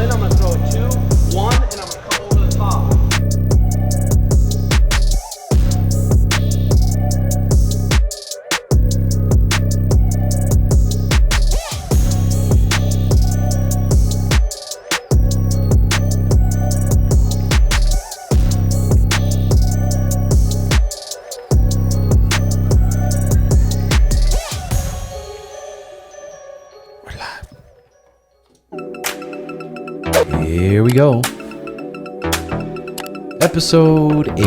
in, I'm gonna throw it 2, 1, and I'm gonna come over the top. Here we go. Episode 80.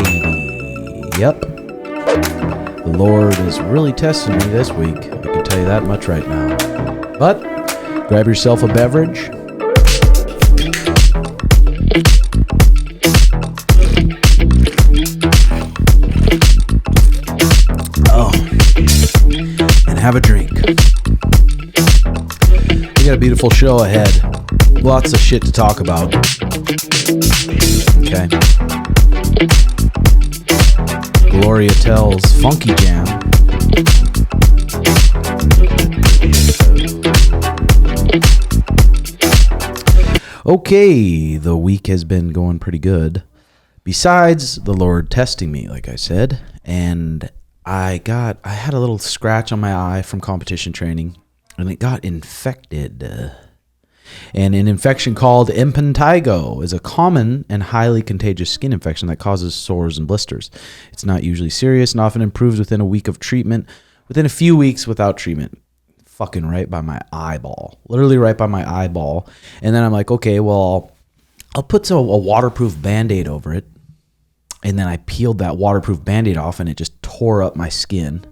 Yep. The Lord is really testing me this week. I can tell you that much right now. But grab yourself a beverage. Oh. And have a drink. We got a beautiful show ahead. Lots of shit to talk about. Okay. Gloria tells Funky Jam. Okay, the week has been going pretty good. Besides the Lord testing me, like I said, and I had a little scratch on my eye from competition training, and it got infected. And an infection called impetigo is a common and highly contagious skin infection that causes sores and blisters. It's not usually serious and often improves within a week of treatment. Within a few weeks without treatment. Fucking right by my eyeball. Literally right by my eyeball. And then I'm like, okay, well, I'll put a waterproof Band-Aid over it. And then I peeled that waterproof Band-Aid off and it just tore up my skin.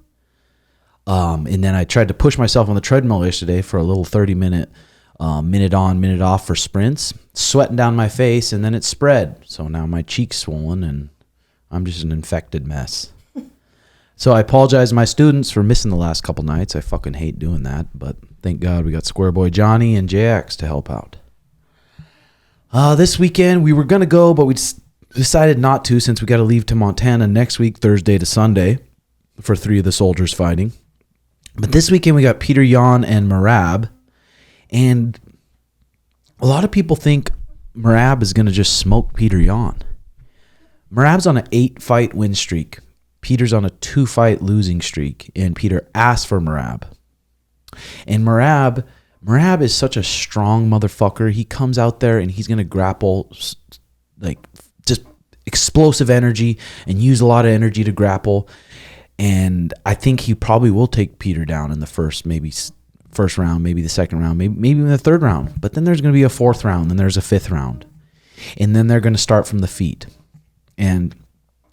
And then I tried to push myself on the treadmill yesterday for a little 30-minute minute on, minute off for sprints, sweating down my face, and then it spread. So now my cheek's swollen, and I'm just an infected mess. So I apologize to my students for missing the last couple nights. I fucking hate doing that, but thank God we got Square Boy Johnny and Jx to help out. This weekend we were going to go, but we decided not to since we got to leave to Montana next week, Thursday to Sunday, for 3 of the soldiers fighting. But this weekend we got Petr, Jan, and Merab. And a lot of people think Merab is going to just smoke Petr Jan. Merab's on an 8-fight win streak. Peter's on a 2-fight losing streak. And Petr asked for Merab. And Merab is such a strong motherfucker. He comes out there and he's going to grapple, like, just explosive energy and use a lot of energy to grapple. And I think he probably will take Petr down in the first round, maybe the second round, maybe in the third round. But then there's going to be a 4th round, then there's a 5th round. And then they're going to start from the feet. And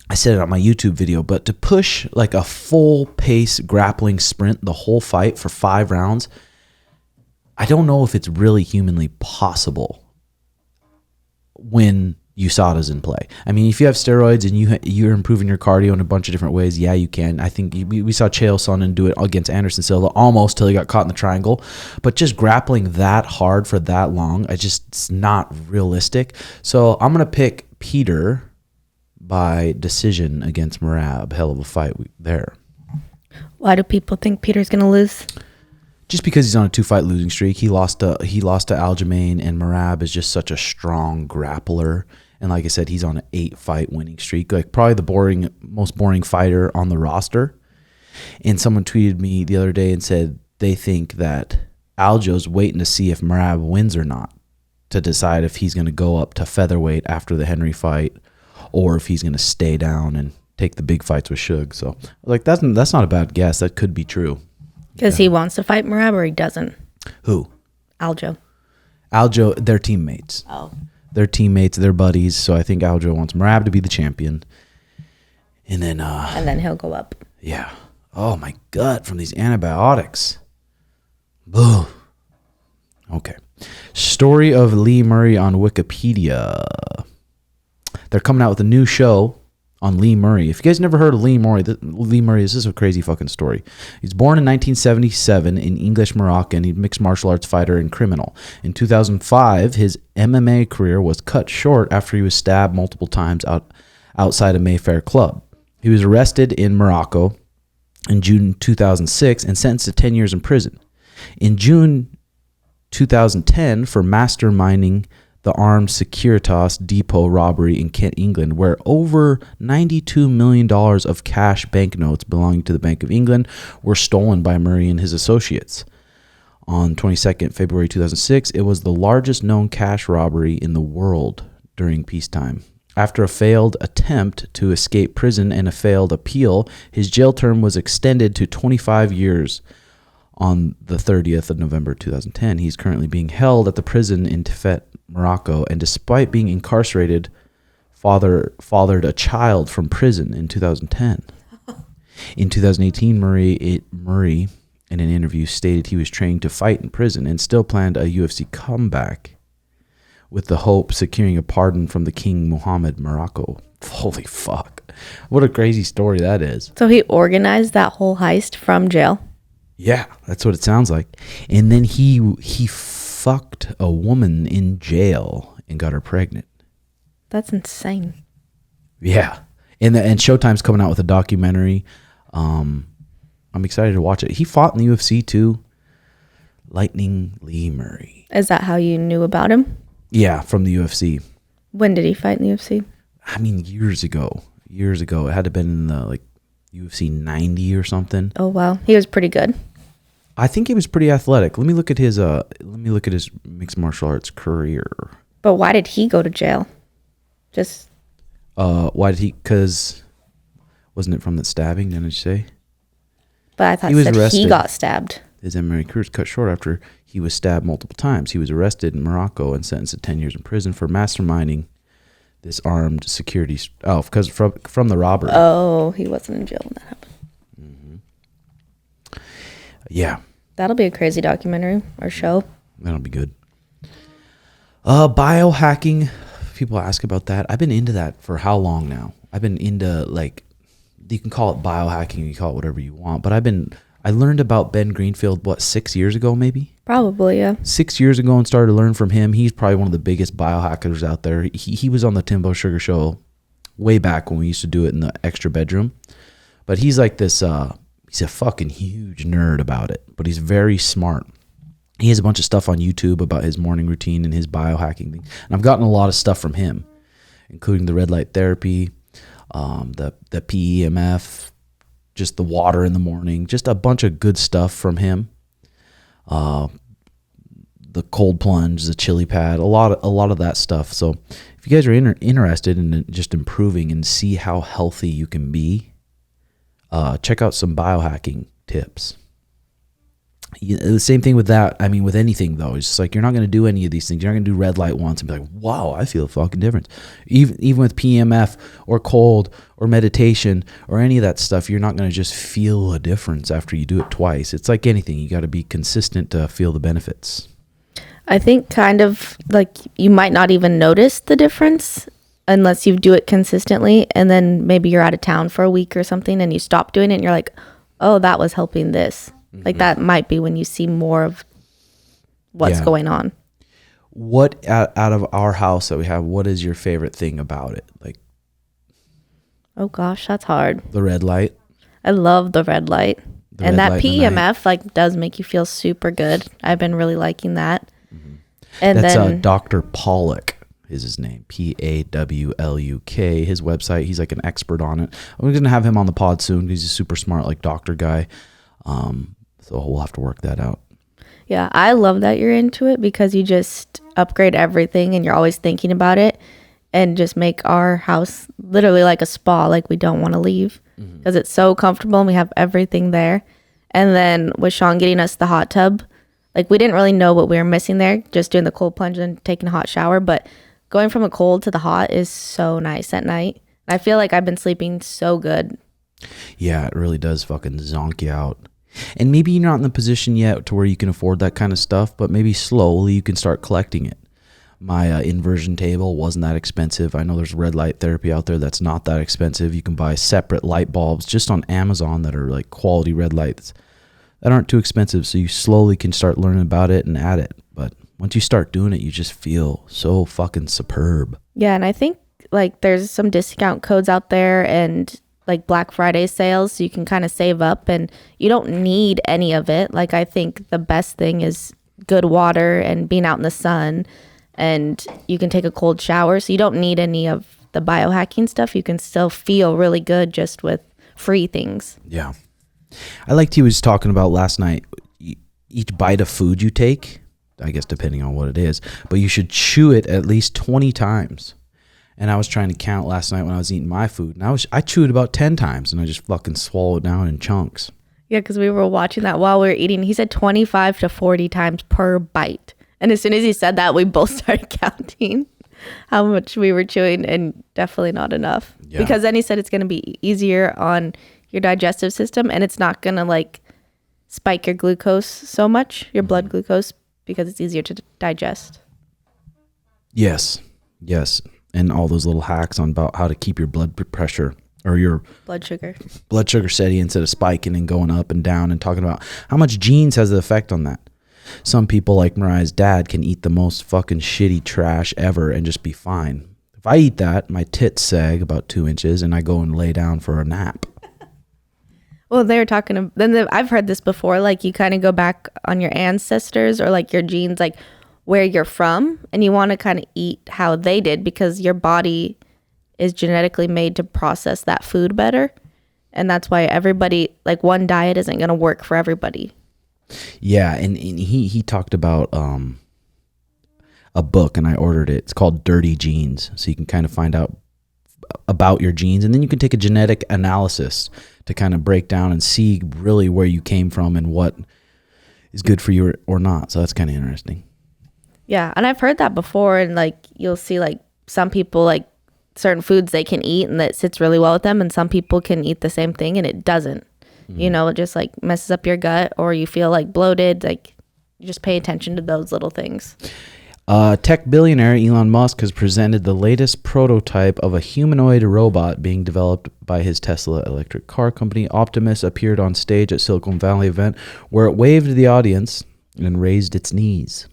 I said it on my YouTube video, but to push like a full pace grappling sprint the whole fight for 5 rounds, I don't know if it's really humanly possible when USADA's in play. I mean, if you have steroids and you're improving your cardio in a bunch of different ways, yeah, you can. I think we saw Chael Sonnen do it against Anderson Silva almost till he got caught in the triangle. But just grappling that hard for that long, it's not realistic. So I'm going to pick Petr by decision against Merab. Hell of a fight there. Why do people think Peter's going to lose? Just because he's on a 2-fight losing streak. He lost to Aljamain, and Merab is just such a strong grappler. And like I said, he's on an 8-fight winning streak. Like probably the most boring fighter on the roster. And someone tweeted me the other day and said they think that Aljo's waiting to see if Merab wins or not to decide if he's going to go up to featherweight after the Henry fight or if he's going to stay down and take the big fights with Suge. So like that's not a bad guess. That could be true. Because he wants to fight Merab or he doesn't? Who? Aljo, they're teammates. Oh. They're teammates, they're buddies. So I think Aljo wants Merab to be the champion. And then he'll go up. Yeah. Oh my gut from these antibiotics. Boo. Okay. Story of Lee Murray on Wikipedia. They're coming out with a new show on Lee Murray. If you guys never heard of Lee Murray, this is a crazy fucking story. He's born in 1977 in English Moroccan. He's a mixed martial arts fighter and criminal. In 2005, his MMA career was cut short after he was stabbed multiple times outside a Mayfair club. He was arrested in Morocco in June 2006 and sentenced to 10 years in prison. In June 2010, for masterminding the armed Securitas depot robbery in Kent, England, where over $92 million of cash banknotes belonging to the Bank of England were stolen by Murray and his associates. On 22nd February 2006, it was the largest known cash robbery in the world during peacetime. After a failed attempt to escape prison and a failed appeal, his jail term was extended to 25 years. On the 30th of November 2010, he's currently being held at the prison in Tifet, Morocco, and despite being incarcerated, fathered a child from prison in 2010. In 2018, Murray, in an interview, stated he was trained to fight in prison and still planned a UFC comeback, with the hope securing a pardon from the King Mohammed Morocco. Holy fuck. What a crazy story that is. So he organized that whole heist from jail? Yeah, that's what it sounds like. And then he fucked a woman in jail and got her pregnant. That's insane. Yeah. And Showtime's coming out with a documentary. I'm excited to watch it. He fought in the UFC too. Lightning Lee Murray. Is that how you knew about him? Yeah, from the UFC. When did he fight in the UFC? I mean, years ago. It had to have been in the UFC 90 or something. Oh wow, he was pretty good. I think he was pretty athletic. Let me look at his mixed martial arts career. But why did he go to jail? Just why did he? Because wasn't it from the stabbing? Didn't you say? But I thought He was he arrested. got stabbed. His MMA career was cut short after he was stabbed multiple times. He was arrested in Morocco and sentenced to 10 years in prison for masterminding this armed security. Because from the robbery. Oh, he wasn't in jail when that happened. Yeah. That'll be a crazy documentary or show. That'll be good. Biohacking. People ask about that. I've been into that for how long now? I've been into you can call it biohacking, you can call it whatever you want, but I learned about Ben Greenfield, 6 years ago maybe? Probably, yeah. 6 years ago and started to learn from him. He's probably one of the biggest biohackers out there. He was on the Timbo Sugar Show way back when we used to do it in the extra bedroom. But he's like this, he's a fucking huge nerd about it, but he's very smart. He has a bunch of stuff on YouTube about his morning routine and his biohacking thing. And I've gotten a lot of stuff from him, including the red light therapy, the PEMF, just the water in the morning, just a bunch of good stuff from him. The cold plunge, the chili pad, a lot of that stuff. So if you guys are interested in just improving and see how healthy you can be, check out some biohacking tips. The same thing with that. I mean, with anything though, it's just like you're not going to do any of these things. You're not going to do red light once and be like, wow, I feel a fucking difference. Even with PMF or cold or meditation or any of that stuff, you're not going to just feel a difference after you do it twice. It's like anything. You got to be consistent to feel the benefits. I think kind of like you might not even notice the difference unless you do it consistently. And then maybe you're out of town for a week or something and you stop doing it and you're like, oh, that was helping this. Like that might be when you see more of what's going on. What out of our house that we have, what is your favorite thing about it? Like, oh gosh, that's hard. The red light. I love the red light. And that PEMF does make you feel super good. I've been really liking that. Mm-hmm. And that's then Dr. Pollock is his name. Pawluk. His website. He's like an expert on it. I'm going to have him on the pod soon. He's a super smart doctor guy. So we'll have to work that out. Yeah, I love that you're into it because you just upgrade everything and you're always thinking about it and just make our house literally like a spa. Like we don't want to leave because it's so comfortable and we have everything there. And then with Sean getting us the hot tub, we didn't really know what we were missing there, just doing the cold plunge and taking a hot shower. But going from a cold to the hot is so nice at night. I feel like I've been sleeping so good. Yeah, it really does fucking zonk you out. And maybe you're not in the position yet to where you can afford that kind of stuff, but maybe slowly you can start collecting it. My inversion table wasn't that expensive. I know there's red light therapy out there that's not that expensive. You can buy separate light bulbs just on Amazon that are like quality red lights that aren't too expensive. So you slowly can start learning about it and add it. But once you start doing it, you just feel so fucking superb. Yeah, and I think there's some discount codes out there and Black Friday sales, so you can kind of save up and you don't need any of it. I think the best thing is good water and being out in the sun and you can take a cold shower. So you don't need any of the biohacking stuff. You can still feel really good just with free things. Yeah. I liked he was talking about last night, each bite of food you take, I guess depending on what it is, but you should chew it at least 20 times. And I was trying to count last night when I was eating my food, and I chewed about 10 times, and I just fucking swallowed it down in chunks. Yeah, because we were watching that while we were eating. He said 25 to 40 times per bite. And as soon as he said that, we both started counting how much we were chewing, and definitely not enough. Yeah. Because then he said it's going to be easier on your digestive system, and it's not going to like spike your glucose so much, your blood glucose, because it's easier to digest. Yes. And all those little hacks on about how to keep your blood pressure or your blood sugar steady instead of spiking and going up and down, and talking about how much genes has the effect on that. Some people, like Mariah's dad, can eat the most fucking shitty trash ever and just be fine. If I eat that, my tits sag about 2 inches and I go and lay down for a nap. Well, they were talking, I've heard this before, like you kind of go back on your ancestors or like your genes, like where you're from, and you want to kind of eat how they did, because your body is genetically made to process that food better. And that's why everybody, like one diet isn't going to work for everybody. Yeah, and he talked about a book, and I ordered it. It's called Dirty Genes, so you can kind of find out about your genes, and then you can take a genetic analysis to kind of break down and see really where you came from and what is good for you or not. So that's kind of interesting. Yeah, and I've heard that before, and like you'll see like some people like certain foods they can eat and that sits really well with them, and some people can eat the same thing and it doesn't. You know, it just like messes up your gut, or you feel like bloated. Like, you just pay attention to those little things. Tech billionaire Elon Musk has presented the latest prototype of a humanoid robot being developed by his Tesla electric car company. Optimus appeared on stage at Silicon Valley event where it waved to the audience and raised its knees.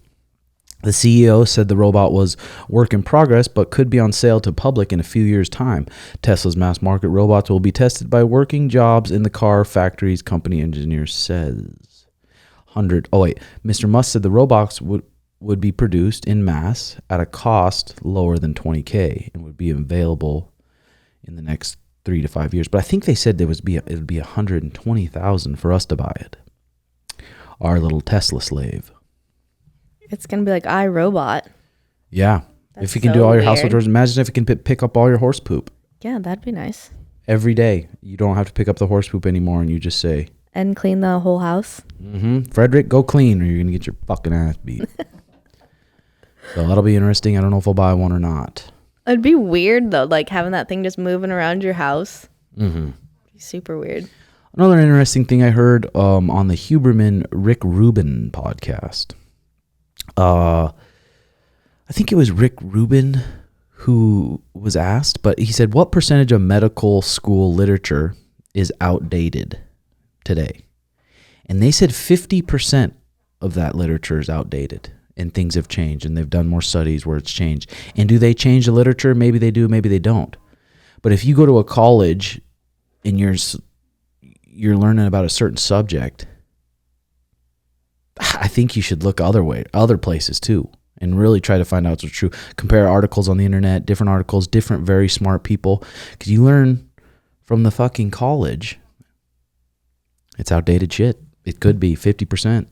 The CEO said the robot was work in progress but could be on sale to public in a few years' time. Tesla's mass market robots will be tested by working jobs in the car factories, company engineer says. Mr. Musk said the robots would be produced in mass at a cost lower than $20,000 and would be available in the next 3 to 5 years. But I think they said it would be $120,000 for us to buy it. Our little Tesla slave. It's going to be like iRobot. Yeah. That's if you can so do all your weird. household chores, imagine if it can pick up all your horse poop. Yeah, that'd be nice. Every day. You don't have to pick up the horse poop anymore, and you just say... And clean the whole house. Frederick, go clean or you're going to get your fucking ass beat. So that'll be interesting. I don't know if I'll buy one or not. It'd be weird, though, like having that thing just moving around your house. It'd be super weird. Another interesting thing I heard on the Huberman Rick Rubin podcast. I think it was Rick Rubin who was asked, but he said, what percentage of medical school literature is outdated today? And they said 50% of that literature is outdated and things have changed, and they've done more studies where it's changed. And do they change the literature? Maybe they do, maybe they don't. But if you go to a college and you're learning about a certain subject, I think you should look other places too, and really try to find out what's true. Compare articles on the internet, different articles, different very smart people, because you learn from the fucking college. It's outdated shit. It could be 50%.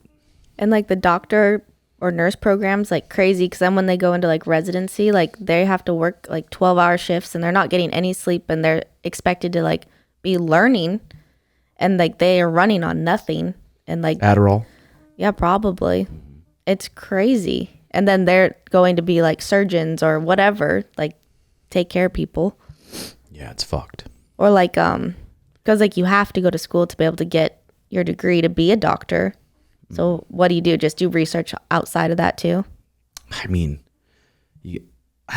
And like the doctor or nurse programs, like crazy, because then when they go into like residency, like they have to work like 12-hour shifts and they're not getting any sleep, and they're expected to like be learning, and like they are running on nothing. And like Adderall. Yeah, probably. It's crazy. And then they're going to be like surgeons or whatever, like take care of people. Yeah, it's fucked. Or like, because like you have to go to school to be able to get your degree to be a doctor. So what do? Just do research outside of that too? I mean,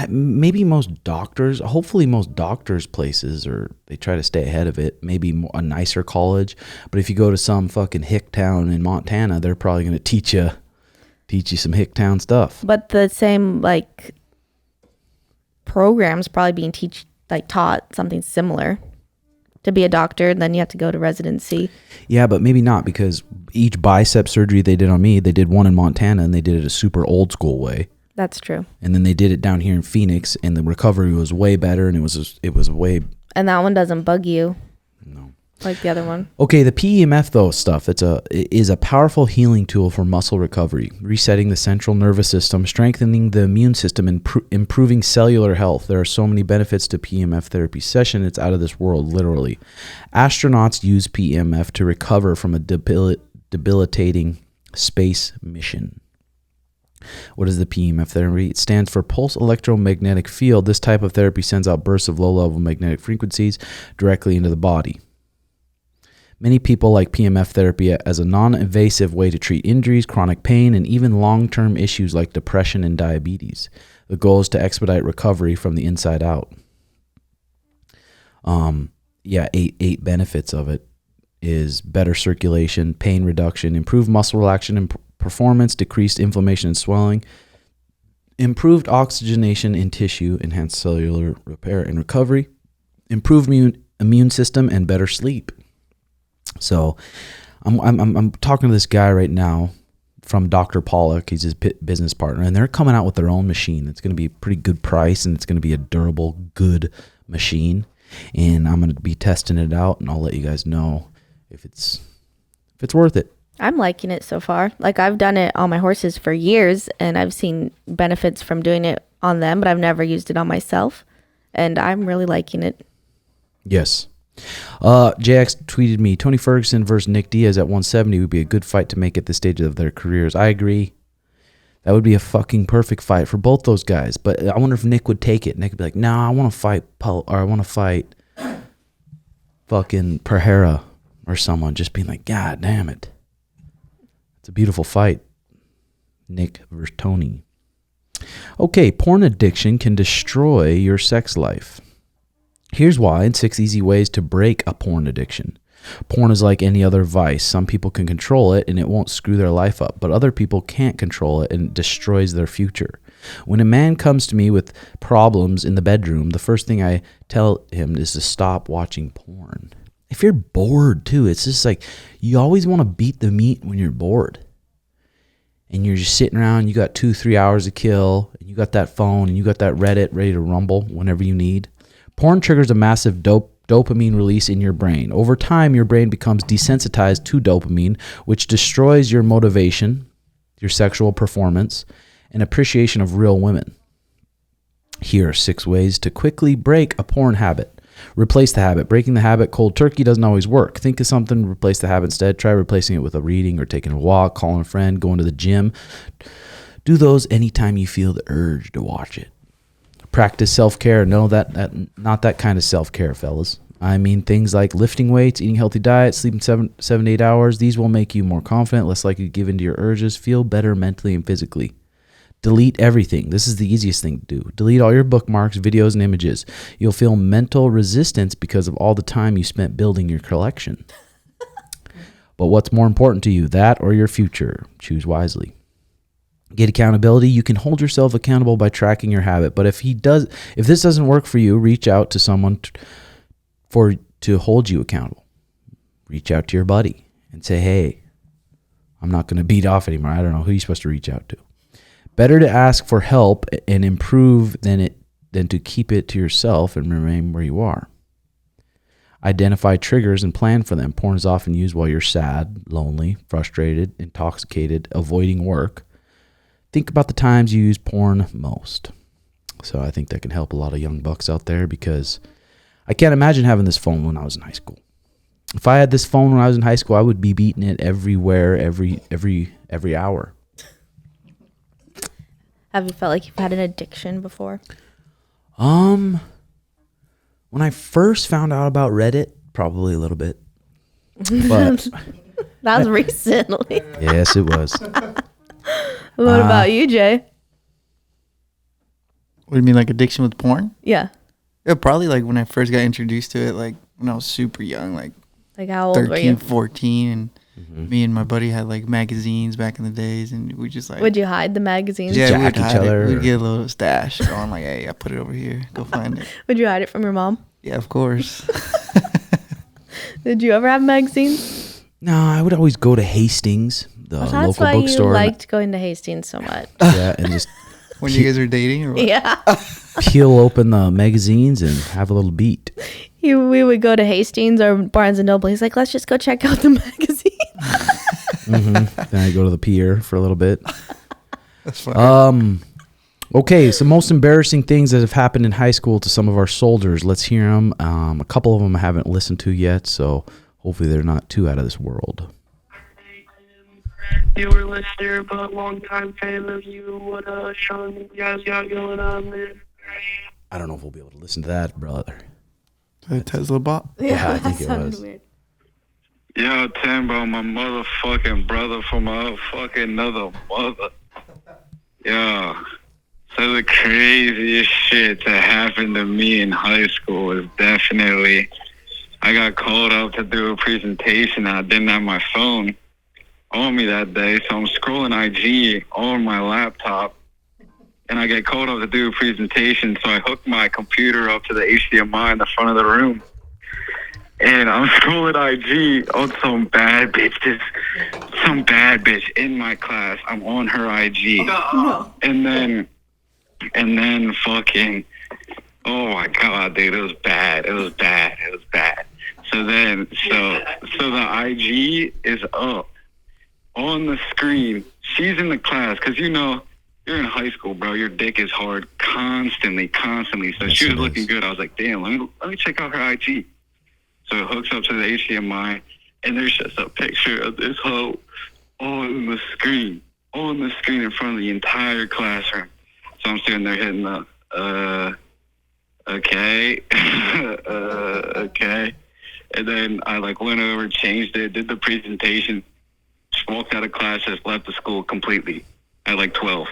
maybe most doctors, hopefully most doctors' places, or they try to stay ahead of it, maybe a nicer college. But if you go to some fucking hick town in Montana, they're probably going to teach you some hick town stuff. But the same like programs probably being taught something similar. To be a doctor, then you have to go to residency. Yeah, but maybe not, because each bicep surgery they did on me, they did one in Montana and they did it a super old school way. That's true. And then they did it down here in Phoenix, and the recovery was way better, and it was way. And that one doesn't bug you. No. Like the other one. Okay, the PEMF though stuff, it is a powerful healing tool for muscle recovery, resetting the central nervous system, strengthening the immune system, and improving cellular health. There are so many benefits to PEMF therapy session, it's out of this world, literally. Astronauts use PEMF to recover from a debilitating space mission. What is the PEMF therapy? It stands for Pulse Electromagnetic Field. This type of therapy sends out bursts of low-level magnetic frequencies directly into the body. Many people like PEMF therapy as a non-invasive way to treat injuries, chronic pain, and even long-term issues like depression and diabetes. The goal is to expedite recovery from the inside out. Eight benefits of it is better circulation, pain reduction, improved muscle relaxation and performance, decreased inflammation and swelling, improved oxygenation in tissue, enhanced cellular repair and recovery, improved immune system, and better sleep. So I'm talking to this guy right now from Dr. Pollock. He's his business partner, and they're coming out with their own machine. It's going to be a pretty good price, and it's going to be a durable, good machine. And I'm going to be testing it out, and I'll let you guys know if it's worth it. I'm liking it so far. Like, I've done it on my horses for years, and I've seen benefits from doing it on them, but I've never used it on myself, and I'm really liking it. Yes. Jx tweeted me, Tony Ferguson versus Nick Diaz at 170 would be a good fight to make at this stage of their careers. I agree. That would be a fucking perfect fight for both those guys. But I wonder if Nick would take it. Nick would be like, "No, I want to fight fucking Pereira or someone." Just being like, "God damn it, it's a beautiful fight." Nick versus Tony. Okay, porn addiction can destroy your sex life. Here's why, and 6 easy ways to break a porn addiction. Porn is like any other vice. Some people can control it and it won't screw their life up, but other people can't control it and it destroys their future. When a man comes to me with problems in the bedroom, the first thing I tell him is to stop watching porn. If you're bored too, it's just like you always want to beat the meat when you're bored. And you're just sitting around, you got 2-3 hours to kill, and you got that phone and you got that Reddit ready to rumble whenever you need. Porn triggers a massive dopamine release in your brain. Over time, your brain becomes desensitized to dopamine, which destroys your motivation, your sexual performance, and appreciation of real women. Here are 6 ways to quickly break a porn habit. Replace the habit. Breaking the habit cold turkey doesn't always work. Think of something to replace the habit instead. Try replacing it with a reading or taking a walk, calling a friend, going to the gym. Do those anytime you feel the urge to watch it. Practice self-care. No, that not that kind of self-care, fellas. I mean things like lifting weights, eating healthy diet, sleeping 7 to 8 hours. These will make you more confident, less likely to give in to your urges, feel better mentally and physically. Delete everything. This is the easiest thing to do. Delete all your bookmarks, videos, and images. You'll feel mental resistance because of all the time you spent building your collection. But what's more important to you, that or your future? Choose wisely. Get accountability. You can hold yourself accountable by tracking your habit. But if this doesn't work for you, reach out to someone to hold you accountable. Reach out to your buddy and say, "Hey, I'm not going to beat off anymore." I don't know who you're supposed to reach out to. Better to ask for help and improve than to keep it to yourself and remain where you are. Identify triggers and plan for them. Porn is often used while you're sad, lonely, frustrated, intoxicated, avoiding work. Think about the times you use porn most. So I think that can help a lot of young bucks out there, because I can't imagine having this phone when I was in high school. If I had this phone when I was in high school, I would be beating it everywhere, every hour. Have you felt like you've had an addiction before? When I first found out about Reddit, probably a little bit. But that was recently. Yes, it was. What about you, Jay? What do you mean, like addiction with porn? Yeah. Yeah, probably like when I first got introduced to it, like when I was super young, like how old were you? 14, and me and my buddy had like magazines back in the days, and we just like... Would you hide the magazines? Yeah, Jack each other. We'd get a little stash going like, "Hey, I put it over here. Go find it." Would you hide it from your mom? Yeah, of course. Did you ever have magazines? No, I would always go to Hastings, the That's local why bookstore. you liked going to Hastings so much. Yeah, and just When you guys are dating or what? Yeah. Peel open the magazines and have a little beat. We would go to Hastings or Barnes and Noble. He's like, let's just go check out the magazine. Then I go to the pier for a little bit. That's funny. Okay, so most embarrassing things that have happened in high school to some of our soldiers. Let's hear them. A couple of them I haven't listened to yet, so hopefully they're not too out of this world. You were listener, but long time fan of you. What Sean, you guys got going on there? I don't know if we'll be able to listen to that, brother. The Tesla bot. Yeah, I think that it sounded was. weird. Yo, Timbo, my motherfucking brother from a fucking another mother. Yo, so the craziest shit that happened to me in high school is definitely I got called up to do a presentation and I didn't have my phone on me that day, so I'm scrolling IG on my laptop and I get called up to do a presentation, so I hook my computer up to the HDMI in the front of the room. And I'm scrolling IG on some bad bitch in my class. I'm on her IG. No. And then fucking, oh my God, dude, it was bad. So the IG is up on the screen. She's in the class, because you know, you're in high school, bro. Your dick is hard constantly. So Yes, she was it looking is. good. I was like, damn, let me check out her IG. So it hooks up to the HDMI, and there's just a picture of this hoe on the screen in front of the entire classroom. So I'm sitting there hitting the, okay, okay. And then I went over, changed it, did the presentation, just walked out of class, just left the school completely at 12.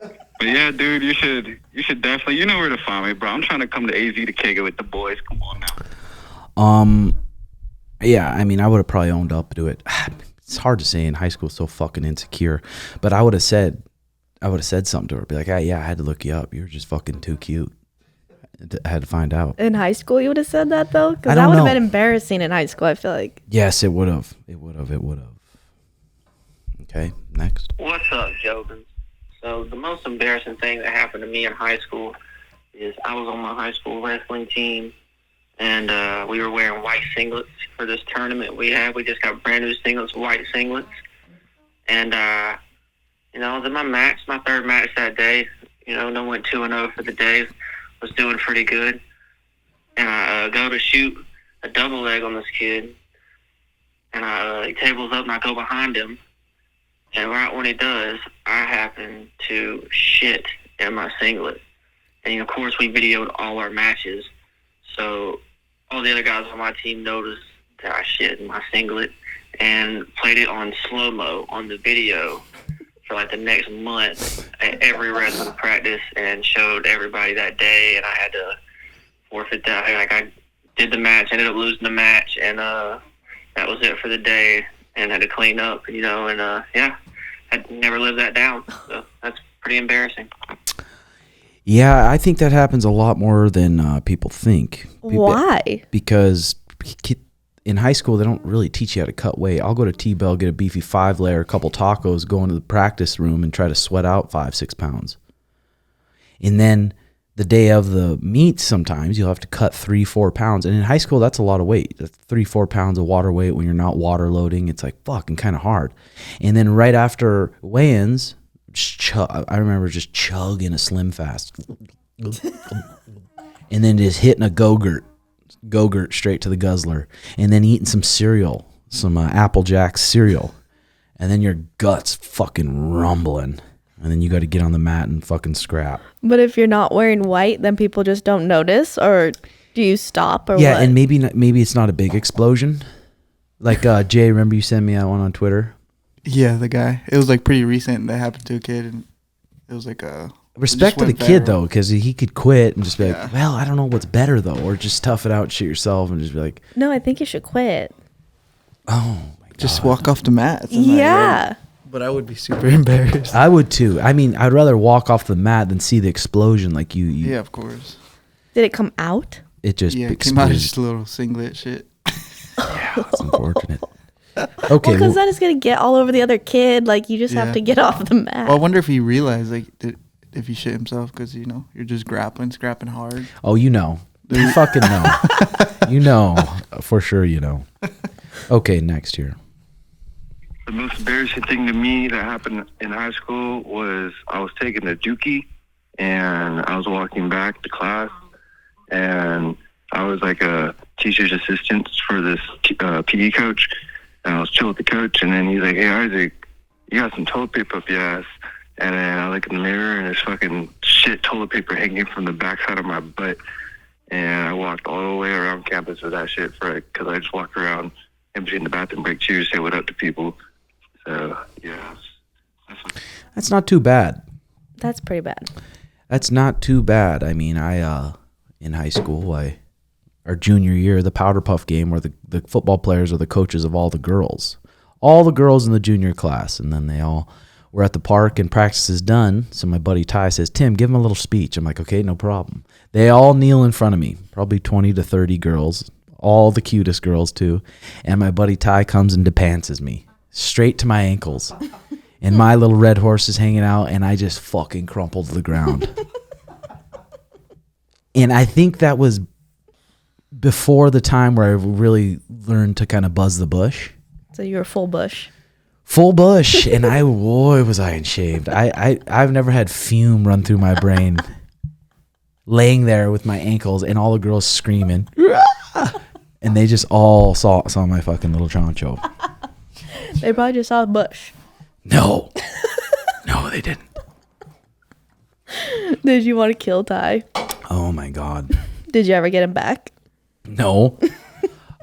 But yeah, dude, you should definitely, you know where to find me, bro. I'm trying to come to AZ to kick it with the boys. Come on now. Yeah, I mean, I would have probably owned up to it. It's hard to say in high school, so fucking insecure. But I would have said something to her. Be like, yeah, I had to look you up. You were just fucking too cute. I had to find out. In high school, you would have said that, though? I Because that don't would have know. been embarrassing in high school, I feel like. Yes, it would have. It would have. Okay, next. What's up, Jobins? So the most embarrassing thing that happened to me in high school is I was on my high school wrestling team, and we were wearing white singlets for this tournament we had. We just got brand new singlets, white singlets. And, I was in my match, my third match that day. I went 2-0 for the day. Was doing pretty good. And I go to shoot a double leg on this kid. And he tables up and I go behind him. And right when he does, I happen to shit in my singlet. And, of course, we videoed all our matches. So all the other guys on my team noticed that I shit in my singlet and played it on slow-mo on the video for the next month at every wrestling practice and showed everybody that day. And I had to forfeit that. I did the match, ended up losing the match, and that was it for the day. And had to clean up, yeah. I'd never lived that down, so that's pretty embarrassing. Yeah, I think that happens a lot more than people think. Why? Because in high school, they don't really teach you how to cut weight. I'll go to T-Bell, get a beefy 5-layer, a couple tacos, go into the practice room and try to sweat out 5-6 pounds. And then the day of the meet, sometimes you'll have to cut 3-4 pounds. And in high school, that's a lot of weight. That's 3-4 pounds of water weight when you're not water loading. It's fucking kind of hard. And then right after weigh-ins, I remember just chugging a Slim Fast. And then just hitting a Go-Gurt straight to the guzzler. And then eating some cereal, some Apple Jacks cereal. And then your gut's fucking rumbling. And then you got to get on the mat and fucking scrap. But if you're not wearing white, then people just don't notice? Or do you stop or Yeah, what? and maybe it's not a big explosion. Jay, remember you sent me that one on Twitter? Yeah, the guy. It was pretty recent that happened to a kid, and it was Respect to the went kid, viral. though, because he could quit and just be Yeah. like, well, I don't know what's better, though. Or just tough it out, shit yourself, and just be like, No, I think you should quit. oh, my God. Just walk off the mat. That's not Yeah. right. But I would be super embarrassed. I would, too. I mean, I'd rather walk off the mat than see the explosion like you. Yeah, of course. Did it come out? It just Yeah, it came out exploded. as just a little singlet shit. Yeah, it's unfortunate. Well, Okay, because then it's going to get all over the other kid. You just Yeah. have to get off the mat. Well, I wonder if he realized, did if he shit himself because you're just scrapping hard. Oh, you fucking know. You know for sure. Okay, next here. The most embarrassing thing to me that happened in high school was I was taking a dookie and I was walking back to class and I was like a teacher's assistant for this PE coach. And I was chill with the coach and then he's like, hey, Isaac, you got some toilet paper up your ass. And then I look in the mirror and there's fucking shit toilet paper hanging from the backside of my butt. And I walked all the way around campus with that shit because I just walk around in between the bathroom break too, say what up to people. So, yeah. That's not too bad. That's pretty bad. That's not too bad. I mean, in high school, our junior year, the powder puff game where the football players are the coaches of all the girls. All the girls in the junior class. And then they all were at the park and practice is done. So my buddy Ty says, Tim, give him a little speech. I'm like, okay, no problem. They all kneel in front of me, probably 20 to 30 girls, all the cutest girls too. And my buddy Ty comes and depantses me straight to my ankles. And my little red horse is hanging out and I just fucking crumpled to the ground. And I think that was before the time where I really learned to kind of buzz the bush. So you were full bush. Full bush. And was I unshaved. I've never had fume run through my brain. Laying there with my ankles and all the girls screaming. And they just all saw my fucking little choncho. They probably just saw a bush. No. No, they didn't. Did you want to kill Ty? Oh my God. Did you ever get him back? No.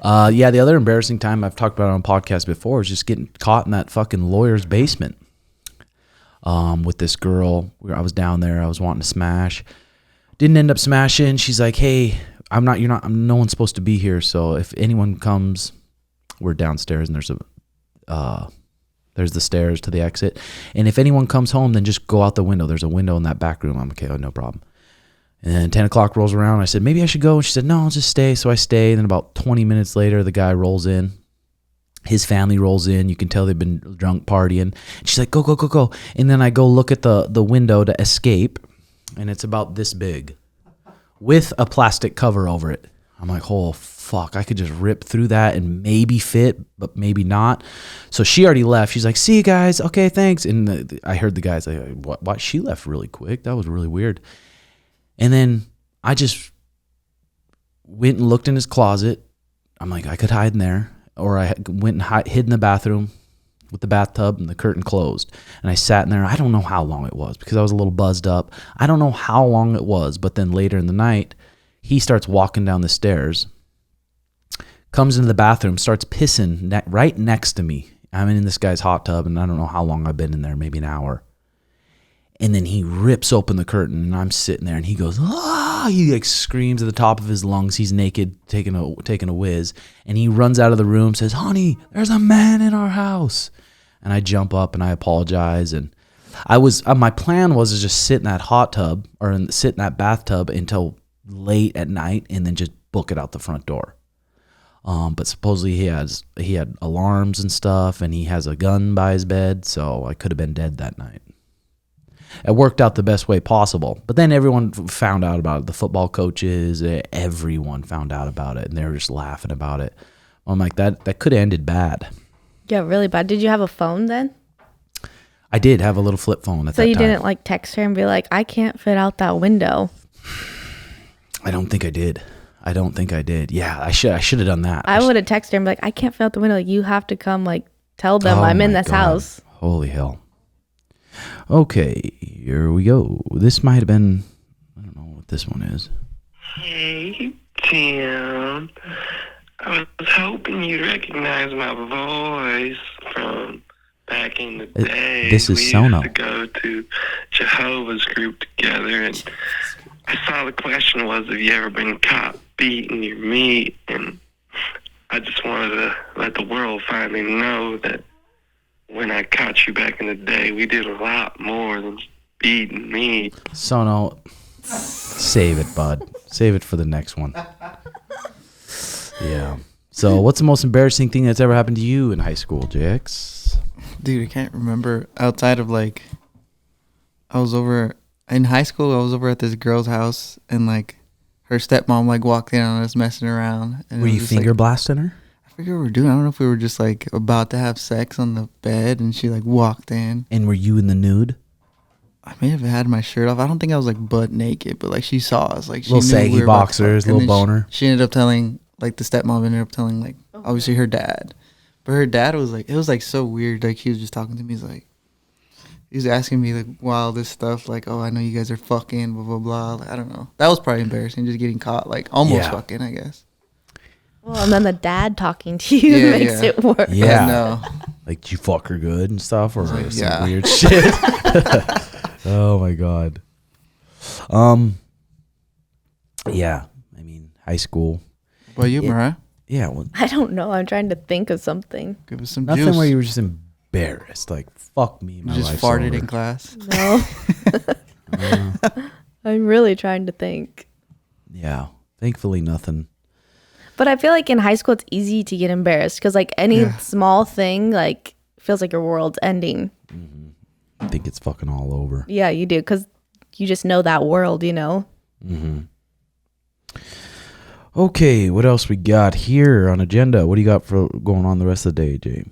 Yeah, the other embarrassing time I've talked about it on podcast before is just getting caught in that fucking lawyer's basement. With this girl. I was down there. I was wanting to smash. Didn't end up smashing. She's like, hey, no one's supposed to be here. So if anyone comes, we're downstairs and there's the stairs to the exit. And if anyone comes home, then just go out the window. There's a window in that back room. I'm okay. Oh, no problem. And then 10 o'clock rolls around. I said, maybe I should go. And she said, no, I'll just stay. So I stay. And then about 20 minutes later, the guy rolls in. His family rolls in. You can tell they've been drunk partying. And she's like, go, go, go, go. And then I go look at the window to escape. And it's about this big with a plastic cover over it. I'm like, oh, fuck. I could just rip through that and maybe fit, but maybe not. So she already left. She's like, see you guys. Okay, thanks. And I heard the guys like, what? She left really quick. That was really weird. And then I just went and looked in his closet. I'm like, I could hide in there. Or I went and hid in the bathroom with the bathtub and the curtain closed. And I sat in there. I don't know how long it was because I was a little buzzed up. I don't know how long it was. But then later in the night, he starts walking down the stairs, comes into the bathroom, starts pissing right next to me. I'm in this guy's hot tub, and I don't know how long I've been in there, maybe an hour. And then he rips open the curtain, and I'm sitting there, and he goes, ah! He like screams at the top of his lungs. He's naked, taking a whiz, and he runs out of the room, says, honey, there's a man in our house. And I jump up, and I apologize, and my plan was to just sit in that hot tub, or sit in that bathtub until late at night, and then just book it out the front door. But supposedly he had alarms and stuff, and he has a gun by his bed, so I could have been dead that night. It worked out the best way possible. But then everyone found out about it. The football coaches, everyone found out about it, and they were just laughing about it. I'm like, that could have ended bad. Yeah, really bad. Did you have a phone then? I did have a little flip phone at that time. So you didn't like text her and be like, I can't fit out that window? I don't think I did. Yeah, I should have done that. I would have texted her and be like, I can't fit out the window. You have to come tell them I'm in this house. Holy hell. Okay, here we go. This might have been, I don't know what this one is. Hey, Tim. I was hoping you'd recognize my voice from back in the day. This is Sono. We used to go to Jehovah's group together, and I saw the question was, have you ever been caught beating your meat? And I just wanted to let the world finally know that when I caught you back in the day, we did a lot more than beating meat. Sono, save it, bud. Save it for the next one. Yeah. So what's the most embarrassing thing that's ever happened to you in high school, Jx? Dude, I can't remember. Outside of I in high school, I was over at this girl's house, and like her stepmom like walked in on us messing around. And Were you finger blasting her? I forget what we were doing. I don't know if we were just like about to have sex on the bed, and she like walked in. And were you in the nude? I may have had my shirt off. I don't think I was like butt naked, but like she saw us. Like she Little knew saggy we were about to boxers, fuck. And little then boner. She ended up telling, like the stepmom ended up telling like obviously her dad, but her dad was like, it was like so weird. Like he was just talking to me. He's like, he was asking me like wildest stuff. Like, oh, I know you guys are fucking, blah blah blah. Like, I don't know. That was probably embarrassing, just getting caught like almost fucking, I guess. Well, and then the dad talking to you makes it worse. Yeah. No. Like, did you fuck her good and stuff, or like, some weird shit? Oh my god. Yeah. I mean, high school. What about you, Mariah? Yeah. Well, I don't know. I'm trying to think of something. Give us some nothing juice. where you were just embarrassed. Like, fuck me, my You just life's farted over. in class. No. I'm really trying to think. Yeah. Thankfully, nothing. But I feel like in high school, it's easy to get embarrassed because like any small thing like feels like your world's ending. I think it's fucking all over. Yeah, you do because you just know that world, you know? Okay, what else we got here on agenda? What do you got for going on the rest of the day, Jay?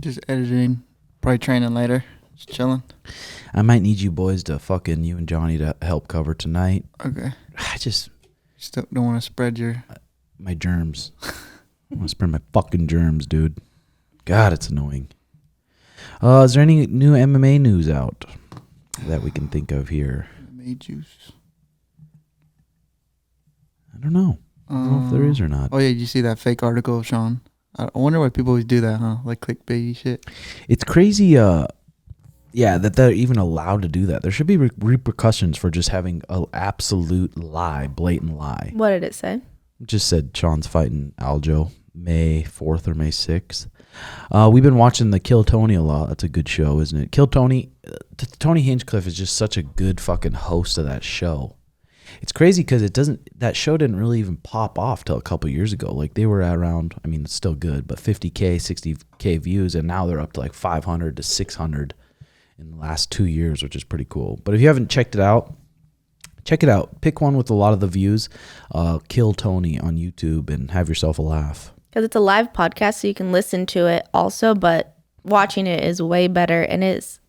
Just editing. Probably training later. Just chilling. I might need you boys to fucking, you and Johnny to help cover tonight. Okay. I just, Don't want to spread your... my germs. I want to spread my fucking germs, dude. God, it's annoying. Is there any new MMA news out that we can think of here? MMA juice. I don't know. I don't know if there is or not. Oh, yeah. Did you see that fake article of Sean? I wonder why people always do that, huh? Like clickbaity shit. It's crazy, that they're even allowed to do that. There should be repercussions for just having an absolute lie, blatant lie. What did it say? It just said Sean's fighting Aljo May 4th or May 6th. We've been watching the Kill Tony a lot. That's a good show, isn't it? Kill Tony. Tony Hinchcliffe is just such a good fucking host of that show. It's crazy because that show didn't really even pop off till a couple years ago. Like they were at around, I mean, it's still good, but 50K, 60K views, and now they're up to like 500 to 600 in the last 2 years, which is pretty cool. But if you haven't checked it out, check it out. Pick one with a lot of the views. Kill Tony on YouTube and have yourself a laugh. Because it's a live podcast, so you can listen to it also, but watching it is way better, and it's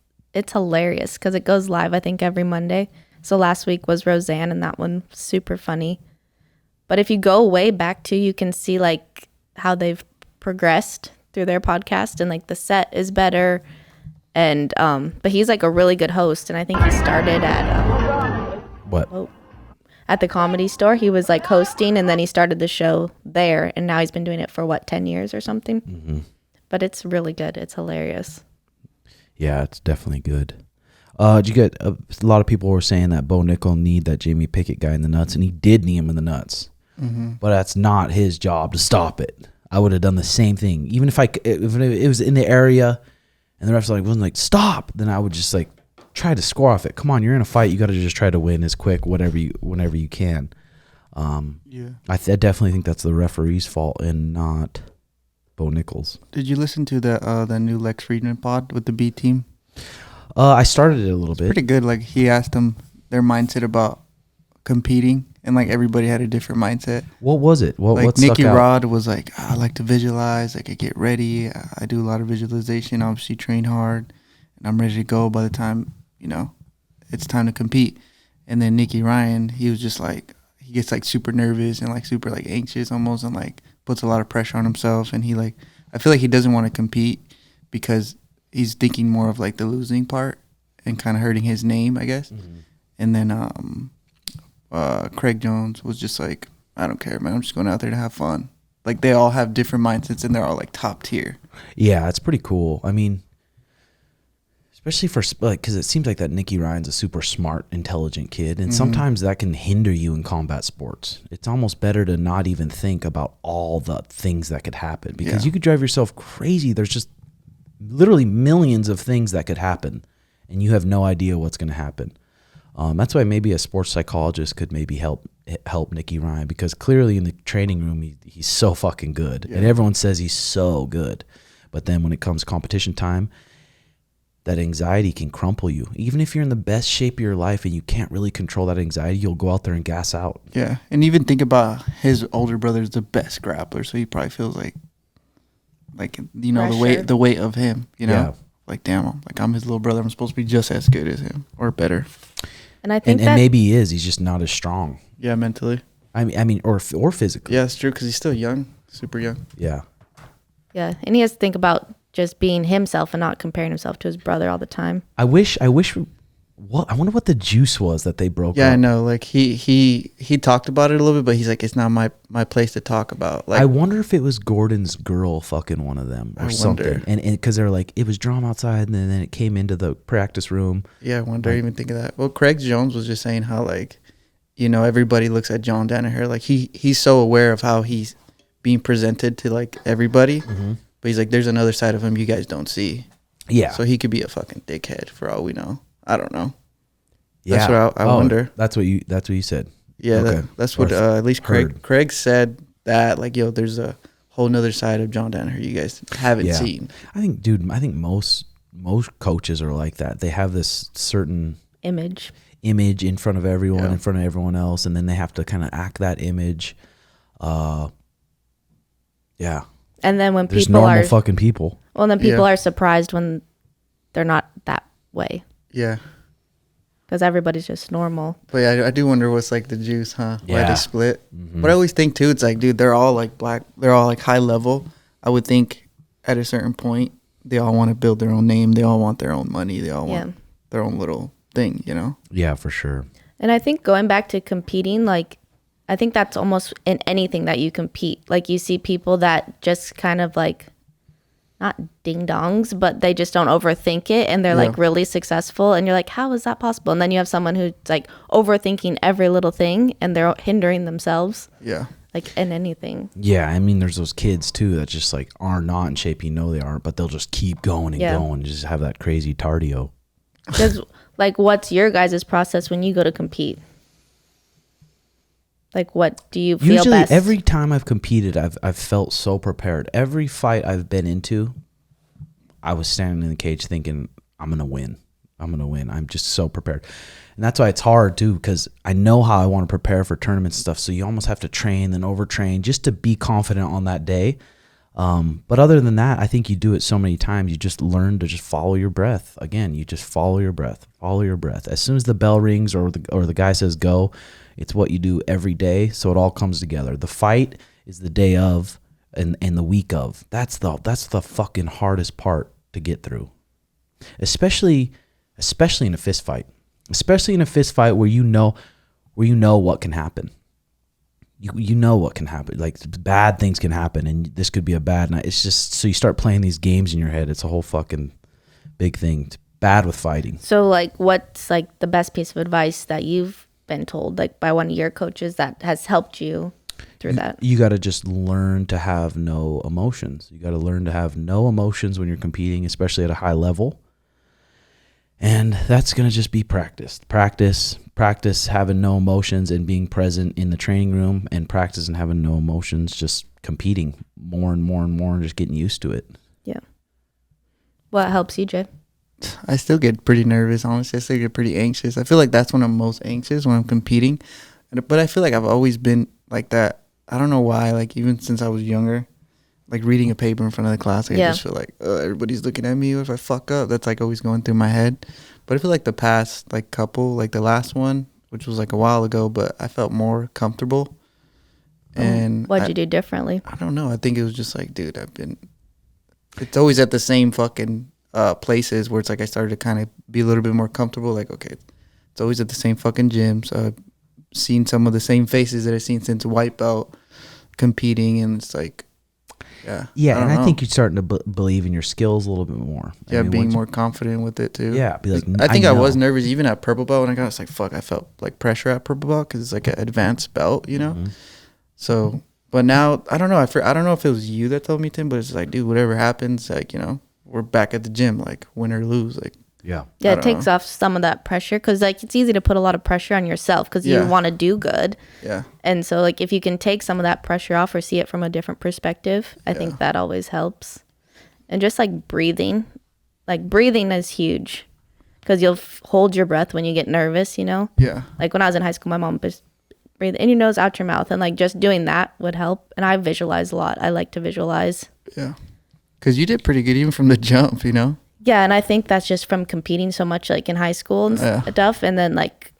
hilarious because it goes live, I think, every Monday. So last week was Roseanne, and that one super funny. But if you go way back too, you can see like how they've progressed through their podcast, and like the set is better. And but he's like a really good host, and I think he started at at the Comedy Store. He was like hosting, and then he started the show there, and now he's been doing it for 10 years or something. Mm-hmm. But it's really good. It's hilarious. Yeah, it's definitely good. Did you get a lot of people were saying that Bo Nickel need that Jamie Pickett guy in the nuts, and he did knee him in the nuts. Mm-hmm. But that's not his job to stop it. I would have done the same thing, even if it was in the area, and the ref's wasn't like stop. Then I would just like try to score off it. Come on, you're in a fight. You got to just try to win as quick, whenever you can. I definitely think that's the referee's fault and not Bo Nickel's. Did you listen to the new Lex Friedman pod with the B team? I started it a little bit. Pretty good. Like he asked them their mindset about competing, and like everybody had a different mindset. What was it? What Nicky stuck out? Rod was like, I like to visualize. Like I get ready. I do a lot of visualization. Obviously train hard, and I'm ready to go by the time it's time to compete. And then Nicky Ryan, he was just like he gets like super nervous and like super like anxious almost, and like puts a lot of pressure on himself. And he like I feel like he doesn't want to compete because he's thinking more of like the losing part and kind of hurting his name, I guess. Mm-hmm. And then Craig Jones was just like, I don't care, man. I'm just going out there to have fun. Like they all have different mindsets and they're all like top tier. Yeah, it's pretty cool. I mean, especially for like, because it seems like that Nicky Ryan's a super smart, intelligent kid, and sometimes that can hinder you in combat sports. It's almost better to not even think about all the things that could happen because you could drive yourself crazy. There's just literally millions of things that could happen, and you have no idea what's going to happen. That's why maybe a sports psychologist could maybe help Nicky Ryan, because clearly in the training room he's so fucking good, and everyone says he's so good, but then when it comes competition time, that anxiety can crumple you. Even if you're in the best shape of your life and you can't really control that anxiety, you'll go out there and gas out. Yeah, and even think about his older brother's the best grappler, so he probably feels like you know, Pressure. the weight of him, you know. Yeah. Like, damn, like I'm his little brother, I'm supposed to be just as good as him or better. And I think And maybe he is. He's just not as strong. Yeah, mentally. I mean, or physically. Yeah, it's true, because he's still young, super young. Yeah. yeah, and he has to think about just being himself and not comparing himself to his brother all the time. I wonder what the juice was that they broke Yeah, up. I know. Like he talked about it a little bit, but he's like, it's not my place to talk about. Like, I wonder if it was Gordon's girl fucking one of them or I something. wonder. And because they're like, it was drama outside, and then it came into the practice room. yeah, I wonder. I even think of that. Well, Craig Jones was just saying how, like, you know, everybody looks at John Danaher like he's so aware of how he's being presented to like everybody, but he's like, there's another side of him you guys don't see. Yeah. So he could be a fucking dickhead for all we know. I don't know. Yeah. That's what I wonder. That's what you said. Yeah, Okay. that's what Or at least heard. Craig said that, like, yo, there's a whole nother side of John Danaher you guys haven't Yeah. seen. I think most coaches are like that. They have this certain Image. image in front of everyone, Yeah. in front of everyone else, and then they have to kind of act that image. Yeah. And then when There's people normal are fucking people. well, then people Yeah. are surprised when they're not that way Yeah. because everybody's just normal. But yeah, I do wonder what's like the juice, huh? Why Yeah. they split. But I always think too, it's like, dude, they're all like they're all like high level. I would think at a certain point, they all want to build their own name. They all want their own money. They all want their own little thing, you know? Yeah, for sure. And I think going back to competing, like, I think that's almost in anything that you compete. Like, you see people that just kind of like, not ding dongs, but they just don't overthink it and they're like really successful. And you're like, how is that possible? And then you have someone who's like overthinking every little thing and they're hindering themselves, Yeah. like in anything. Yeah, I mean, there's those kids too that just like are not in shape. You know they aren't, but they'll just keep going and Yeah. going, and just have that crazy cardio. Because, like, what's your guys' process when you go to compete? Like, what do you feel Usually, best? every time I've competed, I've felt so prepared. Every fight I've been into, I was standing in the cage thinking, I'm gonna win. I'm gonna win. I'm just so prepared, and that's why it's hard too, because I know how I want to prepare for tournament stuff. So you almost have to train and overtrain just to be confident on that day. But other than that, I think you do it so many times. You just learn to just follow your breath. Again, you just follow your breath. Follow your breath. As soon as the bell rings or the guy says go, it's what you do every day. So it all comes together. The fight is the day of and the week of. That's the fucking hardest part to get through. Especially in a fist fight. Especially in a fist fight where you know what can happen. You know what can happen. Like, bad things can happen, and this could be a bad night. It's just, so you start playing these games in your head. It's a whole fucking big thing. It's bad with fighting. So, like, what's like the best piece of advice that you've been told, like, by one of your coaches that has helped you through that? You got to just learn to have no emotions. You got to learn to have no emotions when you're competing, especially at a high level. And that's going to just be practice having no emotions and being present in the training room, and practice and having no emotions, just competing more and more and more and just getting used to it. Yeah. What helps you, Jay? I still get pretty nervous, honestly. I still get pretty anxious. I feel like that's when I'm most anxious, when I'm competing. But I feel like I've always been like that. I don't know why. Like, even since I was younger, like reading a paper in front of the class, I just feel like everybody's looking at me. If I fuck up, that's like always going through my head. But I feel like the past like couple, like the last one, which was like a while ago, but I felt more comfortable. And What'd you do differently? I don't know. I think it was just like, dude, it's always at the same fucking places where it's like I started to kind of be a little bit more comfortable. Like, okay, it's always at the same fucking gym. So I've seen some of the same faces that I've seen since white belt competing, and it's like, yeah, and I think you're starting to believe in your skills a little bit more. Yeah, I mean, being more confident with it too. Yeah, be like, I think I was know. nervous even at purple belt when I got. It's like, fuck, I felt like pressure at purple belt because it's like an advanced belt, you know. Mm-hmm. So, but now I don't know. I don't know if it was you that told me, Tim, but it's like, dude, whatever happens, like, you know, we're back at the gym, like win or lose, like. Yeah. Yeah, I it don't takes know. off some of that pressure because, like, it's easy to put a lot of pressure on yourself because you Yeah. want to do good. Yeah. And so, like, if you can take some of that pressure off or see it from a different perspective, I think that always helps. And just, like, breathing. like breathing is huge because you'll hold your breath when you get nervous, you know? Yeah. Like when I was in high school, my mom just breathe in your nose, out your mouth. And like just doing that would help. And I visualize a lot. I like to visualize. Yeah. Because you did pretty good even from the jump, you know? Yeah. And I think that's just from competing so much like in high school and stuff. And then like